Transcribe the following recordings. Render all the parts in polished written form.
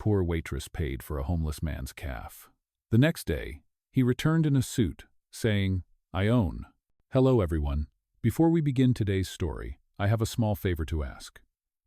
poor waitress paid for a homeless man's calf. The next day, he returned in a suit, saying, "I own." Hello everyone. Before we begin today's story, I have a small favor to ask.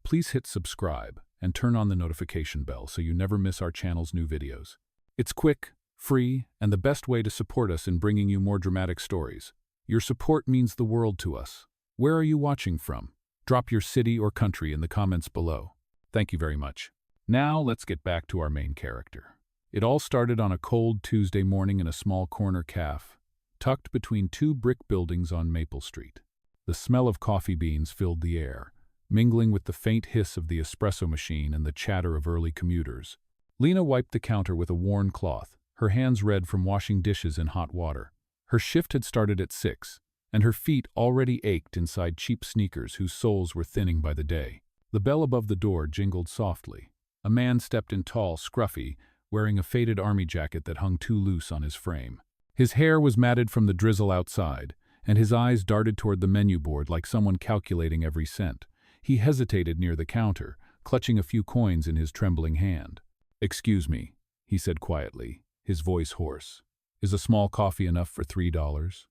Please hit subscribe and turn on the notification bell so you never miss our channel's new videos. It's quick, free, and the best way to support us in bringing you more dramatic stories. Your support means the world to us. Where are you watching from? Drop your city or country in the comments below. Thank you very much. Now let's get back to our main character. It all started on a cold Tuesday morning in a small corner cafe, tucked between two brick buildings on Maple Street. The smell of coffee beans filled the air, mingling with the faint hiss of the espresso machine and the chatter of early commuters. Lena wiped the counter with a worn cloth, her hands red from washing dishes in hot water. Her shift had started at 6, and her feet already ached inside cheap sneakers whose soles were thinning by the day. The bell above the door jingled softly. A man stepped in tall, scruffy, wearing a faded army jacket that hung too loose on his frame. His hair was matted from the drizzle outside, and his eyes darted toward the menu board like someone calculating every cent. He hesitated near the counter, clutching a few coins in his trembling hand. "Excuse me," he said quietly, his voice hoarse. "Is a small coffee enough for $3?"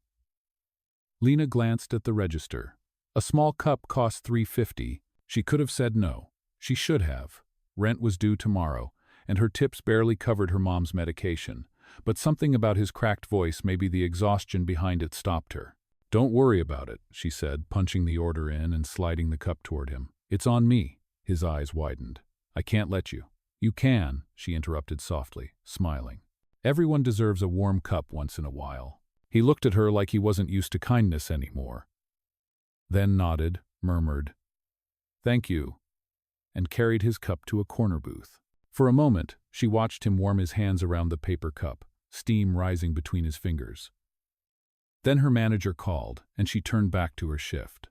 Lena glanced at the register. A small cup cost $3.50. She could have said no. She should have. Rent was due tomorrow, and her tips barely covered her mom's medication. But something about his cracked voice, maybe the exhaustion behind it, stopped her. "Don't worry about it," she said, punching the order in and sliding the cup toward him. "It's on me." His eyes widened. "I can't let you." "You can," she interrupted softly, smiling. "Everyone deserves a warm cup once in a while." He looked at her like he wasn't used to kindness anymore. Then nodded, murmured, "Thank you," and carried his cup to a corner booth. For a moment, she watched him warm his hands around the paper cup, steam rising between his fingers. Then her manager called, and she turned back to her shift.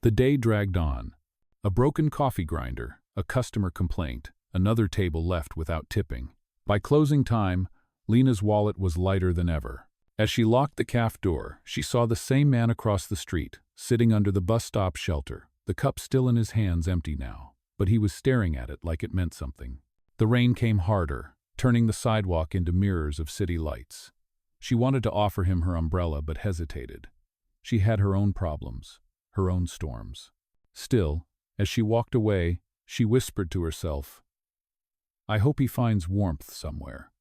The day dragged on. A broken coffee grinder, a customer complaint, another table left without tipping. By closing time, Lena's wallet was lighter than ever. As she locked the cafe door, she saw the same man across the street, sitting under the bus stop shelter, the cup still in his hands, empty now, but he was staring at it like it meant something. The rain came harder, turning the sidewalk into mirrors of city lights. She wanted to offer him her umbrella but hesitated. She had her own problems, her own storms. Still, as she walked away, she whispered to herself, "I hope he finds warmth somewhere."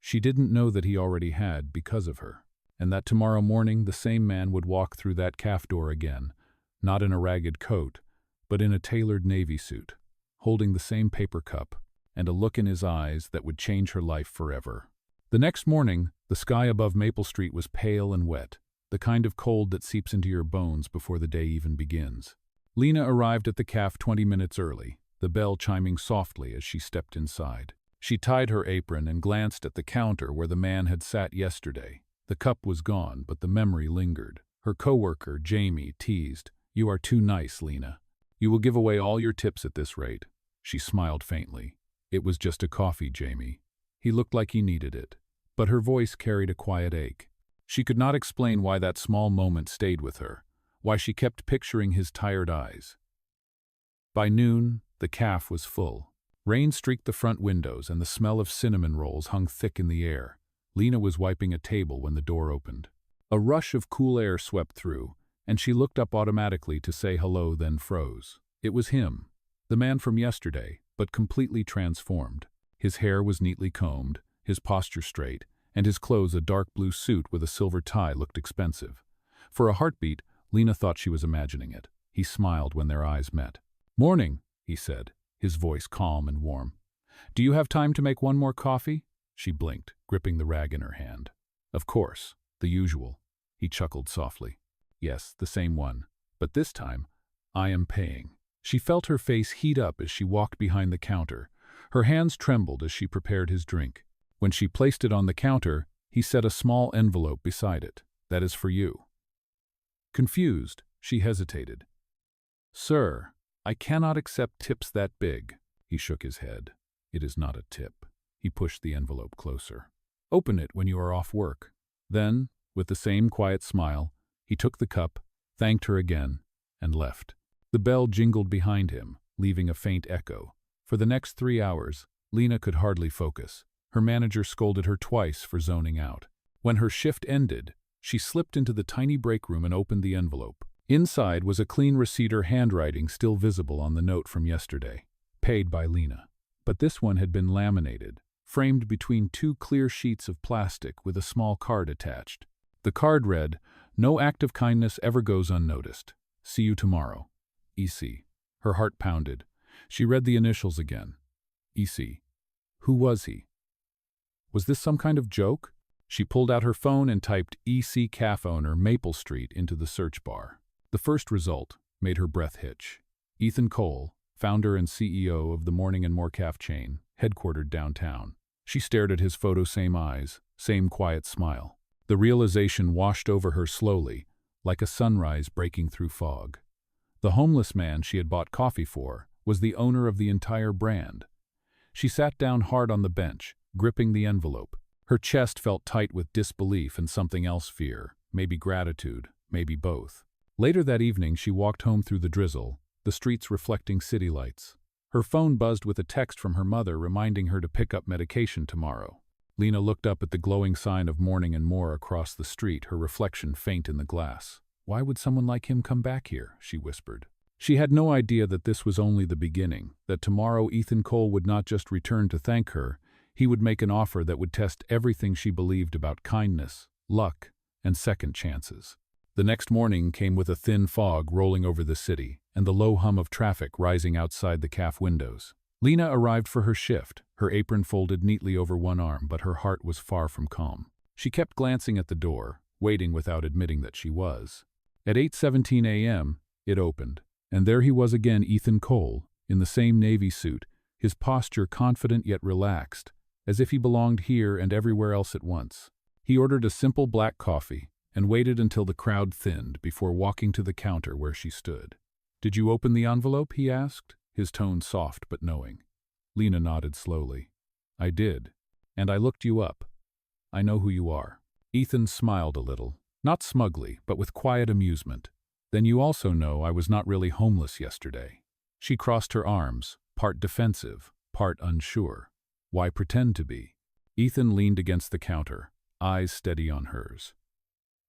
She didn't know that he already had because of her, and that tomorrow morning the same man would walk through that cafe door again, not in a ragged coat, but in a tailored navy suit, holding the same paper cup and a look in his eyes that would change her life forever. The next morning, the sky above Maple Street was pale and wet, the kind of cold that seeps into your bones before the day even begins. Lena arrived at the cafe 20 minutes early, the bell chiming softly as she stepped inside. She tied her apron and glanced at the counter where the man had sat yesterday. The cup was gone, but the memory lingered. Her coworker, Jamie, teased, "You are too nice, Lena. You will give away all your tips at this rate." She smiled faintly. "It was just a coffee, Jamie." He looked like he needed it, but her voice carried a quiet ache. She could not explain why that small moment stayed with her, why she kept picturing his tired eyes. By noon, the cafe was full. Rain streaked the front windows and the smell of cinnamon rolls hung thick in the air. Lena was wiping a table when the door opened. A rush of cool air swept through, and she looked up automatically to say hello, then froze. It was him, the man from yesterday, but completely transformed. His hair was neatly combed, his posture straight, and his clothes a dark blue suit with a silver tie looked expensive. For a heartbeat, Lena thought she was imagining it. He smiled when their eyes met. "Morning," he said, his voice calm and warm. "Do you have time to make one more coffee?" She blinked, gripping the rag in her hand. "Of course, the usual." He chuckled softly. "Yes, the same one. But this time, I am paying." She felt her face heat up as she walked behind the counter. Her hands trembled as she prepared his drink. When she placed it on the counter, he set a small envelope beside it. "That is for you." Confused, she hesitated. "Sir, I cannot accept tips that big." He shook his head. "It is not a tip." He pushed the envelope closer. "Open it when you are off work." Then, with the same quiet smile, he took the cup, thanked her again, and left. The bell jingled behind him, leaving a faint echo. For the next 3 hours, Lena could hardly focus. Her manager scolded her twice for zoning out. When her shift ended, she slipped into the tiny break room and opened the envelope. Inside was a clean receipt, her handwriting still visible on the note from yesterday. Paid by Lena. But this one had been laminated, framed between two clear sheets of plastic with a small card attached. The card read, "No act of kindness ever goes unnoticed. See you tomorrow. EC." Her heart pounded. She read the initials again. EC. Who was he? Was this some kind of joke? She pulled out her phone and typed EC Cafe owner, Maple Street, into the search bar. The first result made her breath hitch. Ethan Cole, founder and CEO of the Morning and More Cafe chain, headquartered downtown. She stared at his photo, same eyes, same quiet smile. The realization washed over her slowly, like a sunrise breaking through fog. The homeless man she had bought coffee for was the owner of the entire brand. She sat down hard on the bench, gripping the envelope. Her chest felt tight with disbelief and something else, fear, maybe gratitude, maybe both. Later that evening, she walked home through the drizzle, the streets reflecting city lights. Her phone buzzed with a text from her mother reminding her to pick up medication tomorrow. Lena looked up at the glowing sign of Morning and More across the street, her reflection faint in the glass. Why would someone like him come back here? She whispered. She had no idea that this was only the beginning, that tomorrow Ethan Cole would not just return to thank her, he would make an offer that would test everything she believed about kindness, luck, and second chances. The next morning came with a thin fog rolling over the city and the low hum of traffic rising outside the cafe windows. Lena arrived for her shift, her apron folded neatly over one arm, but her heart was far from calm. She kept glancing at the door, waiting without admitting that she was. At 8:17 a.m., it opened, and there he was again, Ethan Cole, in the same navy suit, his posture confident yet relaxed, as if he belonged here and everywhere else at once. He ordered a simple black coffee and waited until the crowd thinned before walking to the counter where she stood. "Did you open the envelope?" he asked, his tone soft but knowing. Lena nodded slowly. "I did, and I looked you up. I know who you are." Ethan smiled a little, not smugly, but with quiet amusement. "Then you also know I was not really homeless yesterday." She crossed her arms, part defensive, part unsure. Why pretend to be? Ethan leaned against the counter, eyes steady on hers.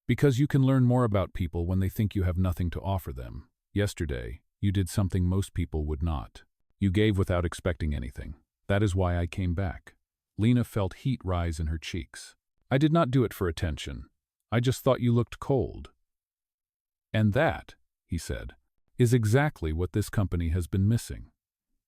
"Because you can learn more about people when they think you have nothing to offer them. Yesterday, you did something most people would not. You gave without expecting anything. That is why I came back." Lena felt heat rise in her cheeks. "I did not do it for attention. I just thought you looked cold." "And that," he said, "is exactly what this company has been missing."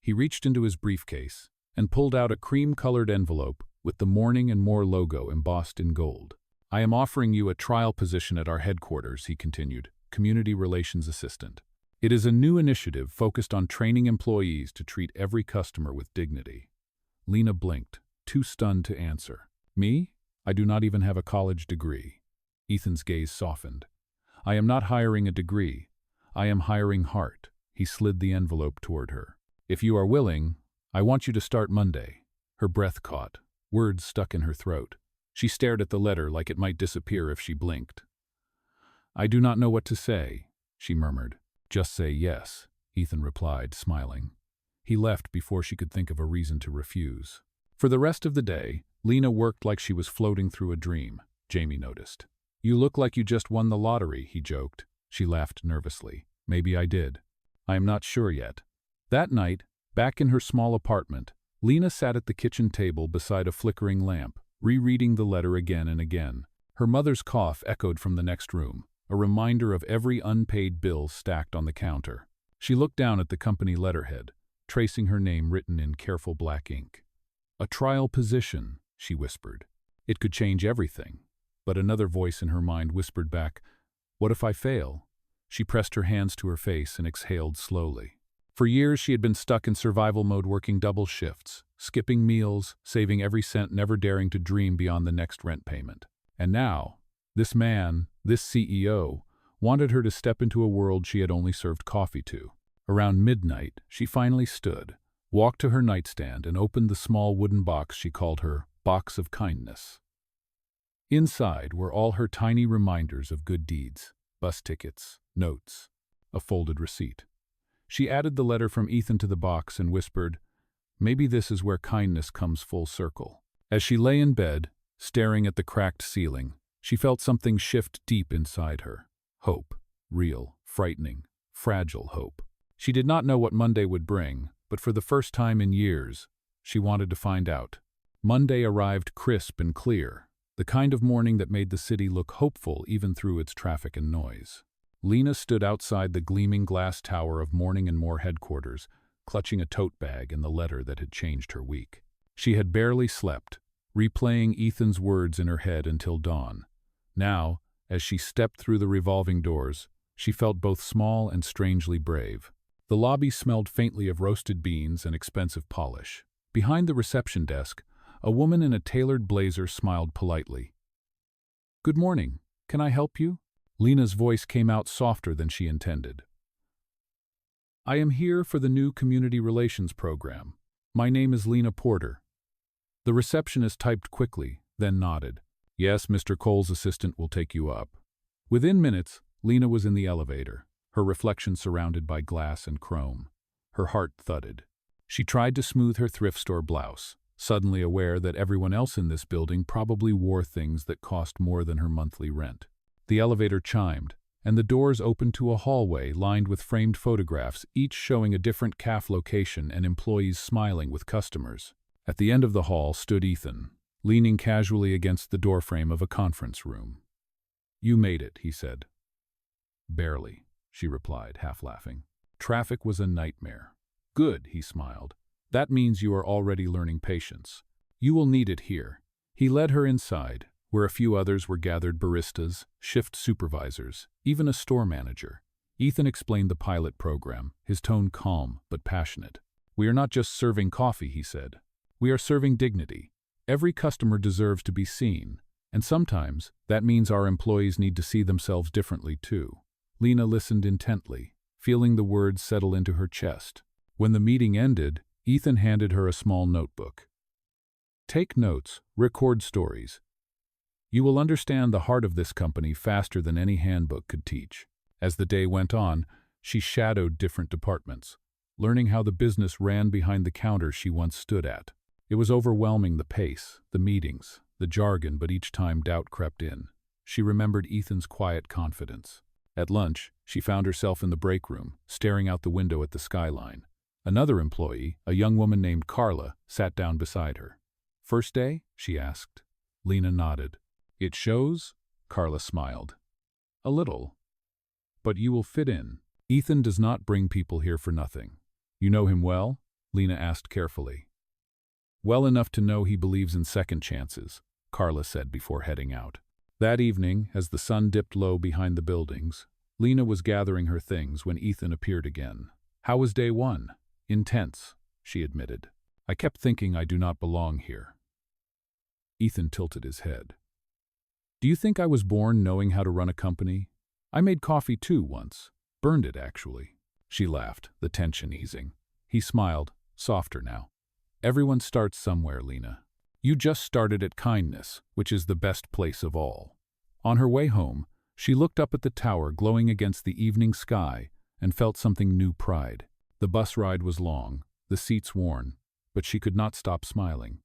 He reached into his briefcase and pulled out a cream-colored envelope with the Morning and More logo embossed in gold. "I am offering you a trial position at our headquarters," he continued, Community Relations Assistant. "It is a new initiative focused on training employees to treat every customer with dignity." Lena blinked, too stunned to answer. "Me? I do not even have a college degree." Ethan's gaze softened. "I am not hiring a degree. I am hiring heart." He slid the envelope toward her. "If you are willing, I want you to start Monday." Her breath caught, words stuck in her throat. She stared at the letter like it might disappear if she blinked. "I do not know what to say," she murmured. "Just say yes," Ethan replied, smiling. He left before she could think of a reason to refuse. For the rest of the day, Lena worked like she was floating through a dream. Jamie noticed. "You look like you just won the lottery," he joked. She laughed nervously. "Maybe I did. I am not sure yet." That night, back in her small apartment, Lena sat at the kitchen table beside a flickering lamp, rereading the letter again and again. Her mother's cough echoed from the next room, a reminder of every unpaid bill stacked on the counter. She looked down at the company letterhead, tracing her name written in careful black ink. "A trial position," she whispered. It could change everything. But another voice in her mind whispered back, "What if I fail?" She pressed her hands to her face and exhaled slowly. For years she had been stuck in survival mode, working double shifts, skipping meals, saving every cent, never daring to dream beyond the next rent payment. And now, this man, this CEO, wanted her to step into a world she had only served coffee to. Around midnight, she finally stood, walked to her nightstand, and opened the small wooden box she called her box of kindness. Inside were all her tiny reminders of good deeds, bus tickets, notes, a folded receipt. She added the letter from Ethan to the box and whispered, maybe this is where kindness comes full circle. As she lay in bed, staring at the cracked ceiling, she felt something shift deep inside her. Hope. Real, frightening, fragile hope. She did not know what Monday would bring, but for the first time in years, she wanted to find out. Monday arrived crisp and clear, the kind of morning that made the city look hopeful even through its traffic and noise. Lena stood outside the gleaming glass tower of Morning and More headquarters, clutching a tote bag and the letter that had changed her week. She had barely slept, replaying Ethan's words in her head until dawn. Now, as she stepped through the revolving doors, she felt both small and strangely brave. The lobby smelled faintly of roasted beans and expensive polish. Behind the reception desk, a woman in a tailored blazer smiled politely. "Good morning. Can I help you?" Lena's voice came out softer than she intended. "I am here for the new community relations program. My name is Lena Porter." The receptionist typed quickly, then nodded. "Yes, Mr. Cole's assistant will take you up." Within minutes, Lena was in the elevator, her reflection surrounded by glass and chrome. Her heart thudded. She tried to smooth her thrift store blouse, suddenly aware that everyone else in this building probably wore things that cost more than her monthly rent. The elevator chimed, and the doors opened to a hallway lined with framed photographs, each showing a different CAF location and employees smiling with customers. At the end of the hall stood Ethan, leaning casually against the doorframe of a conference room. "You made it," he said. "Barely," she replied, half laughing. "Traffic was a nightmare." "Good," he smiled. "That means you are already learning patience. You will need it here." He led her inside, where a few others were gathered: baristas, shift supervisors, even a store manager. Ethan explained the pilot program, his tone calm but passionate. "We are not just serving coffee," he said. "We are serving dignity. Every customer deserves to be seen, and sometimes that means our employees need to see themselves differently too." Lena listened intently, feeling the words settle into her chest. When the meeting ended, Ethan handed her a small notebook. "Take notes, record stories. You will understand the heart of this company faster than any handbook could teach." As the day went on, she shadowed different departments, learning how the business ran behind the counter she once stood at. It was overwhelming, the pace, the meetings, the jargon, but each time doubt crept in. She remembered Ethan's quiet confidence. At lunch, she found herself in the break room, staring out the window at the skyline. Another employee, a young woman named Carla, sat down beside her. "First day?" she asked. Lena nodded. "It shows," Carla smiled. "A little. But you will fit in. Ethan does not bring people here for nothing." "You know him well?" Lena asked carefully. "Well enough to know he believes in second chances," Carla said before heading out. That evening, as the sun dipped low behind the buildings, Lena was gathering her things when Ethan appeared again. "How was day one?" "Intense," she admitted. "I kept thinking I do not belong here." Ethan tilted his head. "Do you think I was born knowing how to run a company? I made coffee too once. Burned it, actually." She laughed, the tension easing. He smiled, softer now. "Everyone starts somewhere, Lena. You just started at kindness, which is the best place of all." On her way home, she looked up at the tower glowing against the evening sky and felt something new: pride. The bus ride was long, the seats worn, but she could not stop smiling.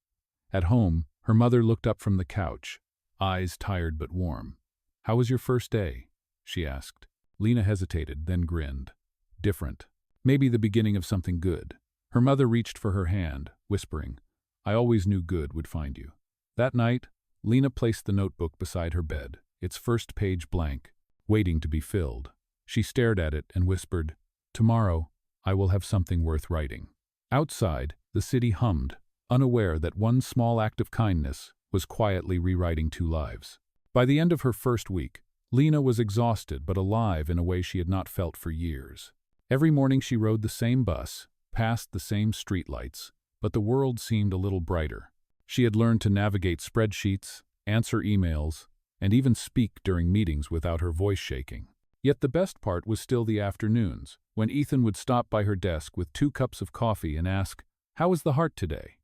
At home, her mother looked up from the couch, eyes tired but warm. "How was your first day?" she asked. Lena hesitated, then grinned. "Different. Maybe the beginning of something good." Her mother reached for her hand, whispering, "I always knew good would find you." That night, Lena placed the notebook beside her bed, its first page blank, waiting to be filled. She stared at it and whispered, "Tomorrow, I will have something worth writing." Outside, the city hummed, unaware that one small act of kindness was quietly rewriting two lives. By the end of her first week, Lena was exhausted but alive in a way she had not felt for years. Every morning she rode the same bus, past the same streetlights, but the world seemed a little brighter. She had learned to navigate spreadsheets, answer emails, and even speak during meetings without her voice shaking. Yet the best part was still the afternoons, when Ethan would stop by her desk with 2 cups of coffee and ask, "How is the heart today?"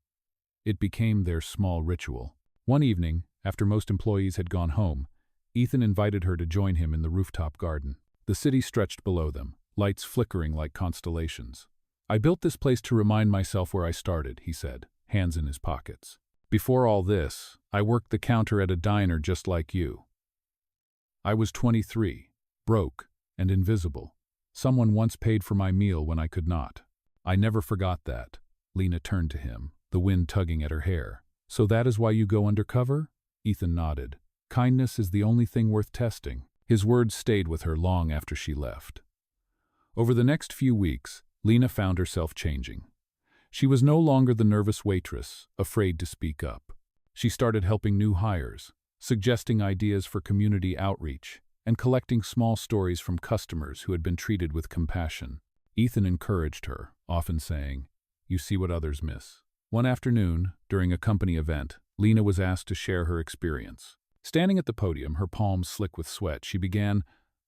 It became their small ritual. One evening, after most employees had gone home, Ethan invited her to join him in the rooftop garden. The city stretched below them, lights flickering like constellations. I built this place to remind myself where I started, he said, hands in his pockets. Before all this, I worked the counter at a diner just like you. I was 23, broke, and invisible. Someone once paid for my meal when I could not. I never forgot that. Lena turned to him, the wind tugging at her hair. So that is why you go undercover? Ethan nodded. Kindness is the only thing worth testing. His words stayed with her long after she left. Over the next few weeks, Lena found herself changing. She was no longer the nervous waitress, afraid to speak up. She started helping new hires, suggesting ideas for community outreach, and collecting small stories from customers who had been treated with compassion. Ethan encouraged her, often saying, "You see what others miss." One afternoon, during a company event, Lena was asked to share her experience. Standing at the podium, her palms slick with sweat, she began,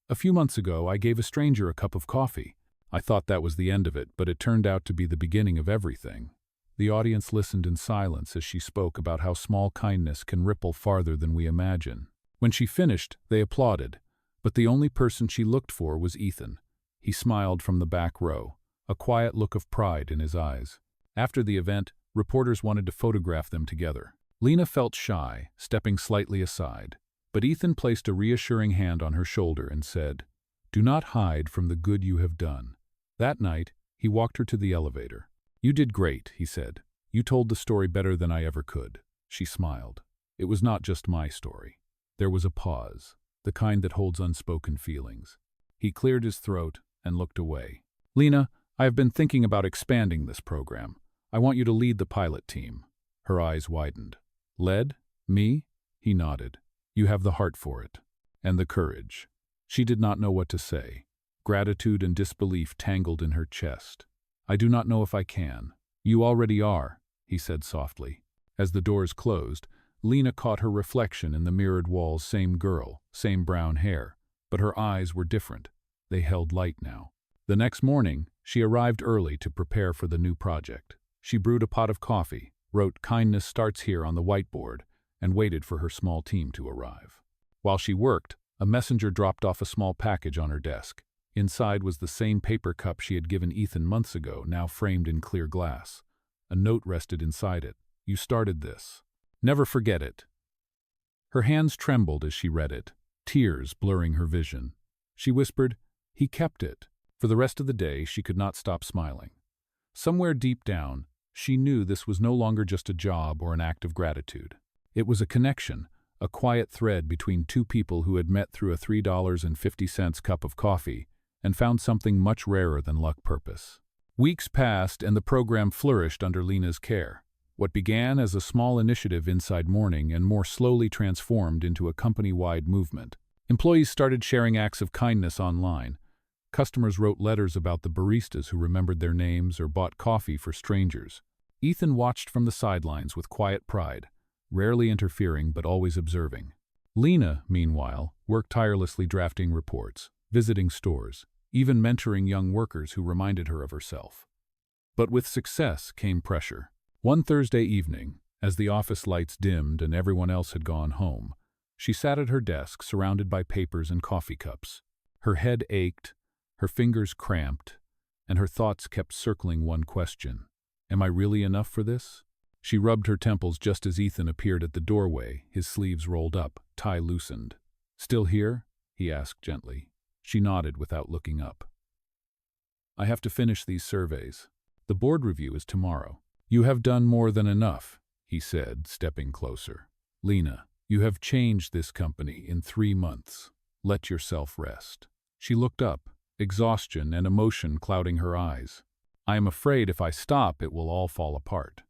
"A few months ago, I gave a stranger a cup of coffee. I thought that was the end of it, but it turned out to be the beginning of everything." The audience listened in silence as she spoke about how small kindness can ripple farther than we imagine. When she finished, they applauded, but the only person she looked for was Ethan. He smiled from the back row, a quiet look of pride in his eyes. After the event, reporters wanted to photograph them together. Lena felt shy, stepping slightly aside, but Ethan placed a reassuring hand on her shoulder and said, "Do not hide from the good you have done." That night, he walked her to the elevator. "You did great," he said. "You told the story better than I ever could." She smiled. It was not just my story. There was a pause, the kind that holds unspoken feelings. He cleared his throat and looked away. "Lena, I have been thinking about expanding this program. I want you to lead the pilot team." Her eyes widened. "Led? Me?" He nodded. "You have the heart for it. And the courage." She did not know what to say. Gratitude and disbelief tangled in her chest. "I do not know if I can." "You already are," he said softly. As the doors closed, Lena caught her reflection in the mirrored walls. Same girl, same brown hair, but her eyes were different. They held light now. The next morning, she arrived early to prepare for the new project. She brewed a pot of coffee, wrote "Kindness starts here" on the whiteboard, and waited for her small team to arrive. While she worked, a messenger dropped off a small package on her desk. Inside was the same paper cup she had given Ethan months ago, now framed in clear glass. A note rested inside it. "You started this. Never forget it." Her hands trembled as she read it, tears blurring her vision. She whispered, "He kept it." For the rest of the day, she could not stop smiling. Somewhere deep down, she knew this was no longer just a job or an act of gratitude. It was a connection, a quiet thread between two people who had met through a $3.50 cup of coffee and found something much rarer than luck: purpose. Weeks passed and the program flourished under Lena's care. What began as a small initiative inside Morning and more slowly transformed into a company-wide movement. Employees started sharing acts of kindness online. Customers wrote letters about the baristas who remembered their names or bought coffee for strangers. Ethan watched from the sidelines with quiet pride, rarely interfering but always observing. Lena, meanwhile, worked tirelessly drafting reports, visiting stores, even mentoring young workers who reminded her of herself. But with success came pressure. One Thursday evening, as the office lights dimmed and everyone else had gone home, she sat at her desk surrounded by papers and coffee cups. Her head ached, her fingers cramped, and her thoughts kept circling one question: am I really enough for this? She rubbed her temples just as Ethan appeared at the doorway, his sleeves rolled up, tie loosened. "Still here?" he asked gently. She nodded without looking up. "I have to finish these surveys. The board review is tomorrow." "You have done more than enough," he said, stepping closer. "Lena, you have changed this company in 3 months. Let yourself rest." She looked up, exhaustion and emotion clouding her eyes. "I am afraid if I stop, it will all fall apart."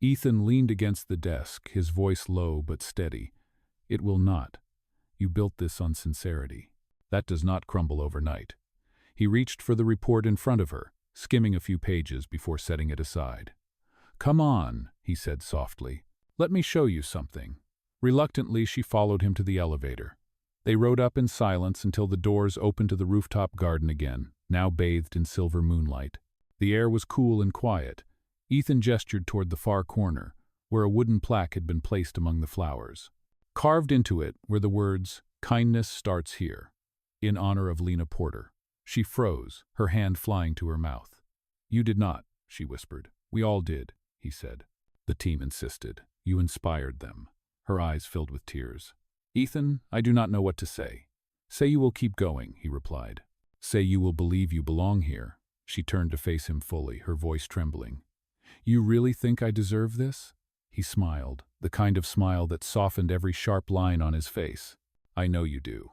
Ethan leaned against the desk, his voice low but steady. "It will not. You built this on sincerity. That does not crumble overnight." He reached for the report in front of her, skimming a few pages before setting it aside. "Come on," he said softly. "Let me show you something." Reluctantly, she followed him to the elevator. They rode up in silence until the doors opened to the rooftop garden again, now bathed in silver moonlight. The air was cool and quiet. Ethan gestured toward the far corner, where a wooden plaque had been placed among the flowers. Carved into it were the words, "Kindness starts here," in honor of Lena Porter. She froze, her hand flying to her mouth. You did not, she whispered. We all did, he said. The team insisted. You inspired them. Her eyes filled with tears. Ethan, I do not know what to say. Say you will keep going, he replied. Say you will believe you belong here. She turned to face him fully, her voice trembling. You really think I deserve this? He smiled, the kind of smile that softened every sharp line on his face. I know you do.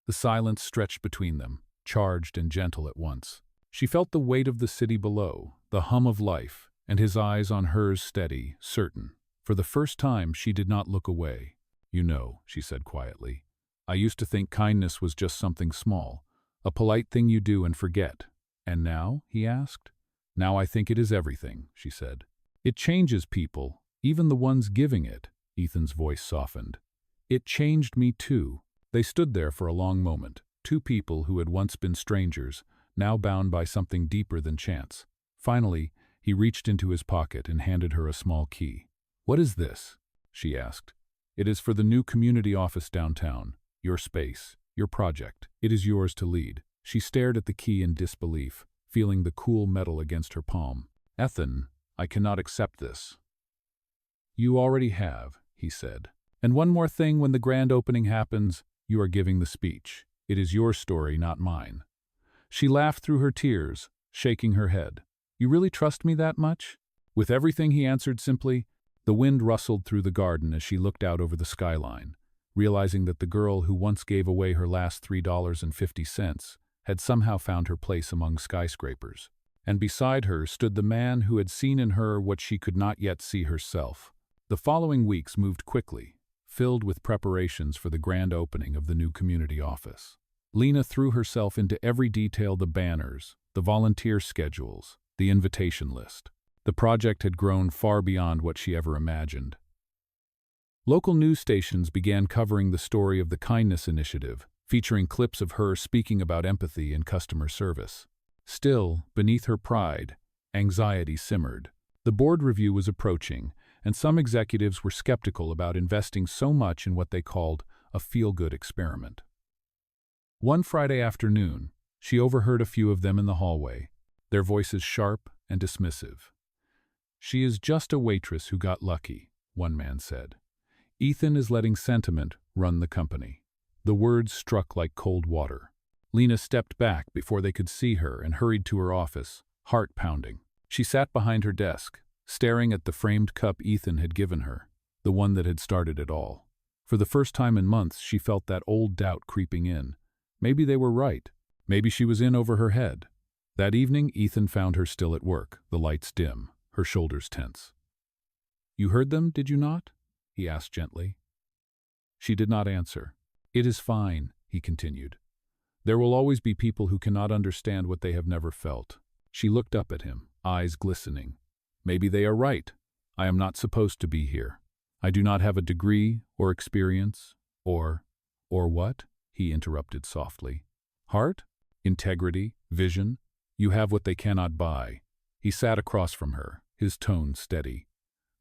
The silence stretched between them, charged and gentle at once. She felt the weight of the city below, the hum of life, and his eyes on hers steady, certain. For the first time, she did not look away. You know, she said quietly, I used to think kindness was just something small, a polite thing you do and forget. And now? He asked. Now I think it is everything, she said. It changes people, even the ones giving it. Ethan's voice softened. It changed me too. They stood there for a long moment, two people who had once been strangers, now bound by something deeper than chance. Finally, he reached into his pocket and handed her a small key. What is this? She asked. It is for the new community office downtown. Your space, your project. It is yours to lead. She stared at the key in disbelief, feeling the cool metal against her palm. Ethan, I cannot accept this. You already have, he said. And one more thing, when the grand opening happens, you are giving the speech. It is your story, not mine. She laughed through her tears, shaking her head. You really trust me that much? With everything, he answered simply. The wind rustled through the garden as she looked out over the skyline, realizing that the girl who once gave away her last $3.50 had somehow found her place among skyscrapers. And beside her stood the man who had seen in her what she could not yet see herself. The following weeks moved quickly, filled with preparations for the grand opening of the new community office. Lena threw herself into every detail: the banners, the volunteer schedules, the invitation list. The project had grown far beyond what she ever imagined. Local news stations began covering the story of the Kindness Initiative, featuring clips of her speaking about empathy and customer service. Still, beneath her pride, anxiety simmered. The board review was approaching, and some executives were skeptical about investing so much in what they called a feel-good experiment. One Friday afternoon, she overheard a few of them in the hallway, their voices sharp and dismissive. She is just a waitress who got lucky, one man said. Ethan is letting sentiment run the company. The words struck like cold water. Lena stepped back before they could see her and hurried to her office, heart pounding. She sat behind her desk, staring at the framed cup Ethan had given her, the one that had started it all. For the first time in months, she felt that old doubt creeping in. Maybe they were right. Maybe she was in over her head. That evening, Ethan found her still at work, the lights dim, her shoulders tense. You heard them, did you not? He asked gently. She did not answer. It is fine, he continued. There will always be people who cannot understand what they have never felt. She looked up at him, eyes glistening. Maybe they are right. I am not supposed to be here. I do not have a degree or experience or what? He interrupted softly. Heart? Integrity? Vision? You have what they cannot buy. He sat across from her, his tone steady.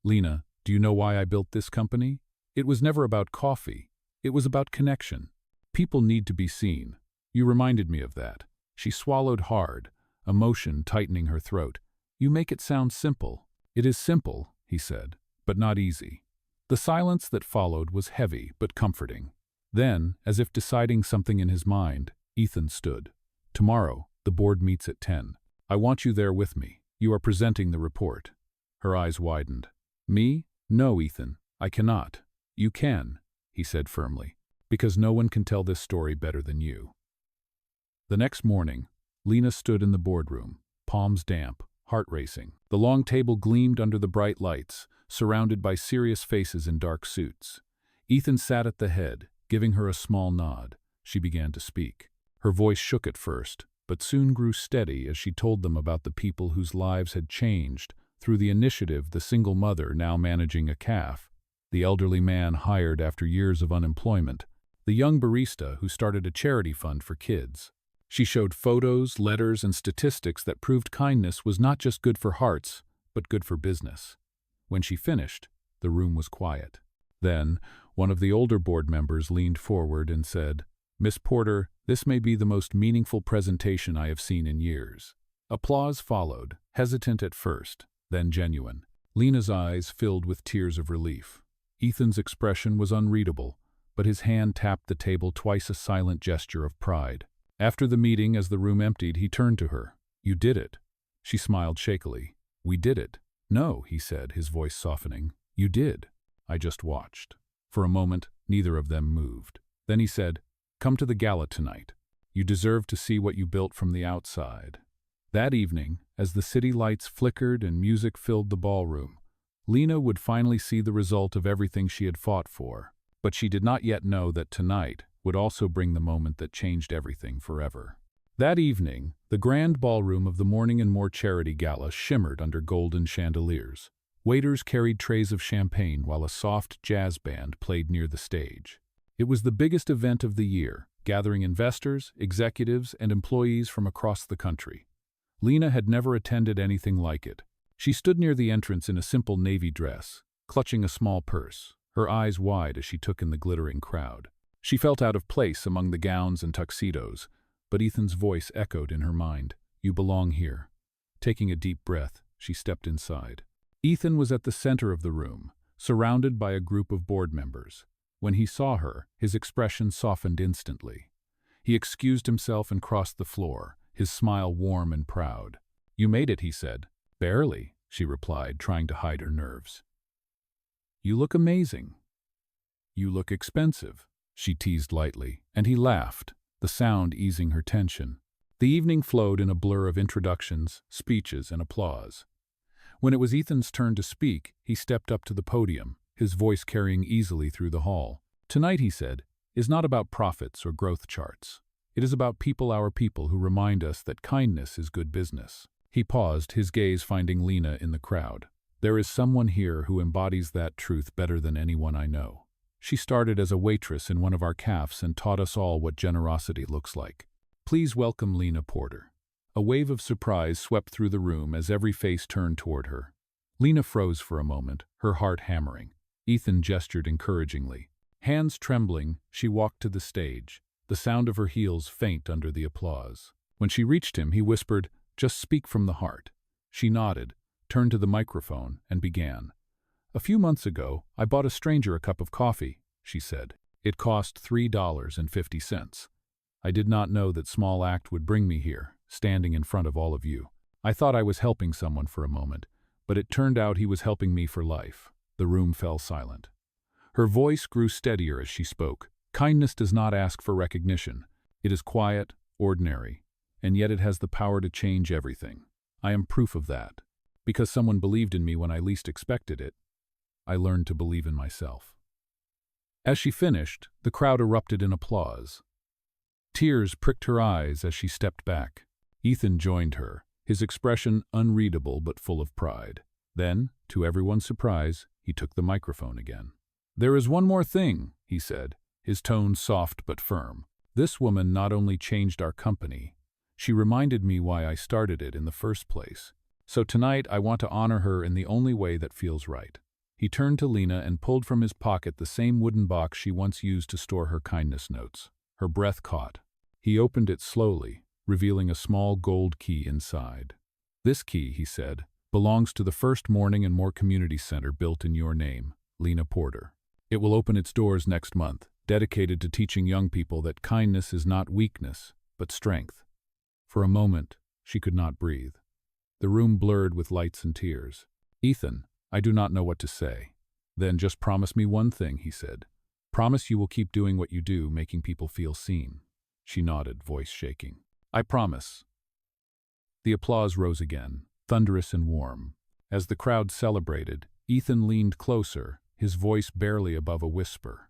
Lena, do you know why I built this company? It was never about coffee. It was about connection. People need to be seen. You reminded me of that. She swallowed hard, emotion tightening her throat. You make it sound simple. It is simple, he said, but not easy. The silence that followed was heavy but comforting. Then, as if deciding something in his mind, Ethan stood. Tomorrow, the board meets at 10. I want you there with me. You are presenting the report. Her eyes widened. Me? No, Ethan, I cannot. You can, he said firmly, because no one can tell this story better than you. The next morning, Lena stood in the boardroom, palms damp, heart racing. The long table gleamed under the bright lights, surrounded by serious faces in dark suits. Ethan sat at the head, giving her a small nod. She began to speak. Her voice shook at first, but soon grew steady as she told them about the people whose lives had changed through the initiative: the single mother now managing a calf, the elderly man hired after years of unemployment, the young barista who started a charity fund for kids. She showed photos, letters, and statistics that proved kindness was not just good for hearts, but good for business. When she finished, the room was quiet. Then, one of the older board members leaned forward and said, Miss Porter, this may be the most meaningful presentation I have seen in years. Applause followed, hesitant at first, then genuine. Lena's eyes filled with tears of relief. Ethan's expression was unreadable, but his hand tapped the table twice, a silent gesture of pride. After the meeting, as the room emptied, he turned to her. "You did it." She smiled shakily. "We did it." "No," he said, his voice softening. "You did. I just watched." For a moment, neither of them moved. Then he said, "Come to the gala tonight. You deserve to see what you built from the outside." That evening, as the city lights flickered and music filled the ballroom, Lena would finally see the result of everything she had fought for. But she did not yet know that tonight would also bring the moment that changed everything forever. That evening, the grand ballroom of the Morning and More charity gala shimmered under golden chandeliers. Waiters carried trays of champagne while a soft jazz band played near the stage. It was the biggest event of the year, gathering investors, executives, and employees from across the country. Lena had never attended anything like it. She stood near the entrance in a simple navy dress, clutching a small purse, her eyes wide as she took in the glittering crowd. She felt out of place among the gowns and tuxedos, but Ethan's voice echoed in her mind. "You belong here." Taking a deep breath, she stepped inside. Ethan was at the center of the room, surrounded by a group of board members. When he saw her, his expression softened instantly. He excused himself and crossed the floor, his smile warm and proud. "You made it," he said. "Barely," she replied, trying to hide her nerves. "You look amazing." "You look expensive," she teased lightly, and he laughed, the sound easing her tension. The evening flowed in a blur of introductions, speeches, and applause. When it was Ethan's turn to speak, he stepped up to the podium, his voice carrying easily through the hall. "Tonight," he said, "is not about profits or growth charts. It is about people, our people, who remind us that kindness is good business." He paused, his gaze finding Lena in the crowd. "There is someone here who embodies that truth better than anyone I know. She started as a waitress in one of our cafes and taught us all what generosity looks like. Please welcome Lena Porter." A wave of surprise swept through the room as every face turned toward her. Lena froze for a moment, her heart hammering. Ethan gestured encouragingly. Hands trembling, she walked to the stage, the sound of her heels faint under the applause. When she reached him, he whispered, "Just speak from the heart." She nodded, turned to the microphone, and began. "A few months ago, I bought a stranger a cup of coffee," she said. "It cost $3.50. I did not know that small act would bring me here, standing in front of all of you. I thought I was helping someone for a moment, but it turned out he was helping me for life." The room fell silent. Her voice grew steadier as she spoke. "Kindness does not ask for recognition. It is quiet, ordinary, and yet it has the power to change everything. I am proof of that. Because someone believed in me when I least expected it, I learned to believe in myself." As she finished, the crowd erupted in applause. Tears pricked her eyes as she stepped back. Ethan joined her, his expression unreadable but full of pride. Then, to everyone's surprise, he took the microphone again. "There is one more thing," he said, his tone soft but firm. "This woman not only changed our company, she reminded me why I started it in the first place. So tonight I want to honor her in the only way that feels right." He turned to Lena and pulled from his pocket the same wooden box she once used to store her kindness notes. Her breath caught. He opened it slowly, revealing a small gold key inside. "This key," he said, "belongs to the first Morning and More community center built in your name, Lena Porter. It will open its doors next month, dedicated to teaching young people that kindness is not weakness, but strength." For a moment, she could not breathe. The room blurred with lights and tears. "Ethan, I do not know what to say." "Then just promise me one thing," he said. "Promise you will keep doing what you do, making people feel seen." She nodded, voice shaking. "I promise." The applause rose again, thunderous and warm. As the crowd celebrated, Ethan leaned closer, his voice barely above a whisper.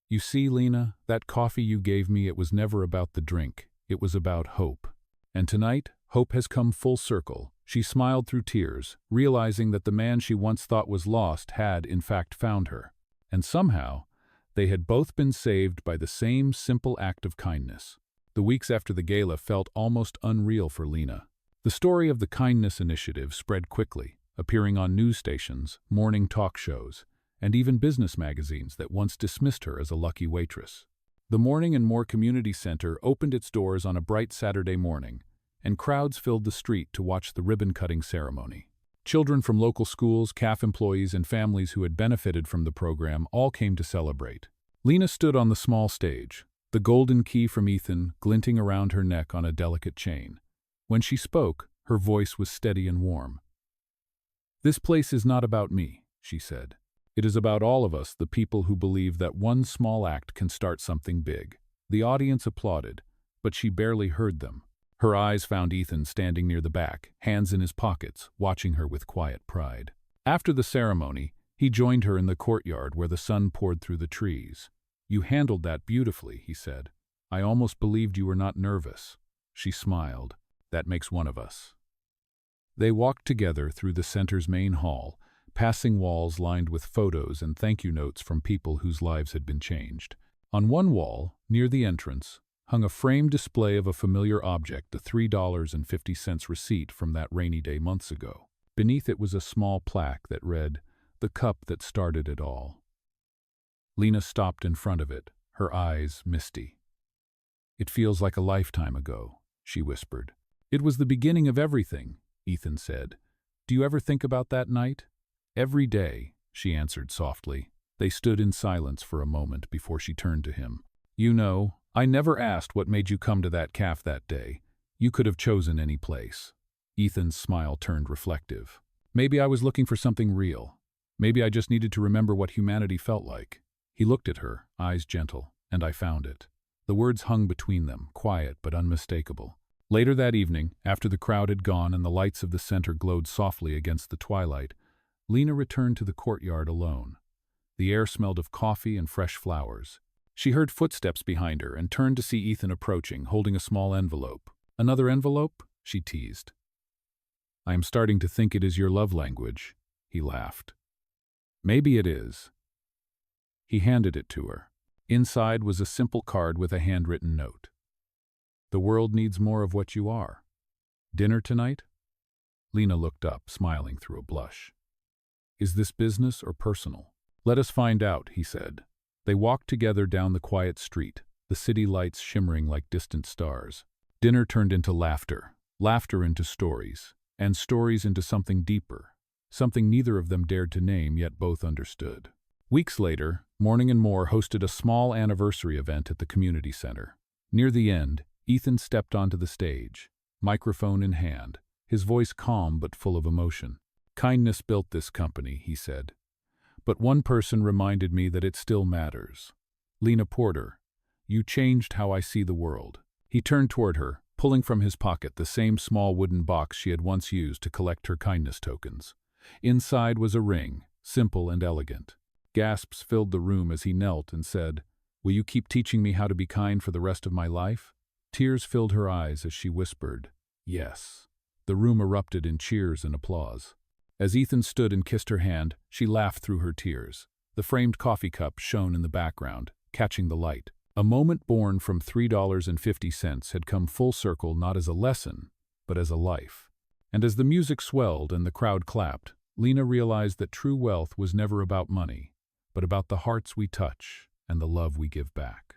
"You see, Lena, that coffee you gave me, it was never about the drink. It was about hope. And tonight, hope has come full circle." She smiled through tears, realizing that the man she once thought was lost had, in fact, found her. And somehow, they had both been saved by the same simple act of kindness. The weeks after the gala felt almost unreal for Lena. The story of the Kindness Initiative spread quickly, appearing on news stations, morning talk shows, and even business magazines that once dismissed her as a lucky waitress. The Morning and More Community Center opened its doors on a bright Saturday morning, and crowds filled the street to watch the ribbon-cutting ceremony. Children from local schools, CAF employees, and families who had benefited from the program all came to celebrate. Lena stood on the small stage, the golden key from Ethan glinting around her neck on a delicate chain. When she spoke, her voice was steady and warm. "This place is not about me," she said. "It is about all of us, the people who believe that one small act can start something big." The audience applauded, but she barely heard them. Her eyes found Ethan standing near the back, hands in his pockets, watching her with quiet pride. After the ceremony, he joined her in the courtyard where the sun poured through the trees. "You handled that beautifully," he said. "I almost believed you were not nervous." She smiled. "That makes one of us." They walked together through the center's main hall, passing walls lined with photos and thank you notes from people whose lives had been changed. On one wall, near the entrance, hung a framed display of a familiar object, the $3.50 receipt from that rainy day months ago. Beneath it was a small plaque that read, "The cup that started it all." Lena stopped in front of it, her eyes misty. "It feels like a lifetime ago," she whispered. "It was the beginning of everything," Ethan said. "Do you ever think about that night?" "Every day," she answered softly. They stood in silence for a moment before she turned to him. "You know, I never asked what made you come to that cafe that day. You could have chosen any place." Ethan's smile turned reflective. "Maybe I was looking for something real. Maybe I just needed to remember what humanity felt like." He looked at her, eyes gentle, "And I found it." The words hung between them, quiet but unmistakable. Later that evening, after the crowd had gone and the lights of the center glowed softly against the twilight, Lena returned to the courtyard alone. The air smelled of coffee and fresh flowers. She heard footsteps behind her and turned to see Ethan approaching, holding a small envelope. "Another envelope?" she teased. "I am starting to think it is your love language," he laughed. "Maybe it is." He handed it to her. Inside was a simple card with a handwritten note. "The world needs more of what you are. Dinner tonight?" Lena looked up, smiling through a blush. "Is this business or personal?" "Let us find out," he said. They walked together down the quiet street, the city lights shimmering like distant stars. Dinner turned into laughter, laughter into stories, and stories into something deeper, something neither of them dared to name yet both understood. Weeks later, Morning and More hosted a small anniversary event at the community center. Near the end, Ethan stepped onto the stage, microphone in hand, his voice calm but full of emotion. "Kindness built this company," he said. "But one person reminded me that it still matters. Lena Porter, you changed how I see the world." He turned toward her, pulling from his pocket the same small wooden box she had once used to collect her kindness tokens. Inside was a ring, simple and elegant. Gasps filled the room as he knelt and said, "Will you keep teaching me how to be kind for the rest of my life?" Tears filled her eyes as she whispered, "Yes." The room erupted in cheers and applause. As Ethan stood and kissed her hand, she laughed through her tears. The framed coffee cup shone in the background, catching the light. A moment born from $3.50 had come full circle not as a lesson, but as a life. And as the music swelled and the crowd clapped, Lena realized that true wealth was never about money, but about the hearts we touch and the love we give back.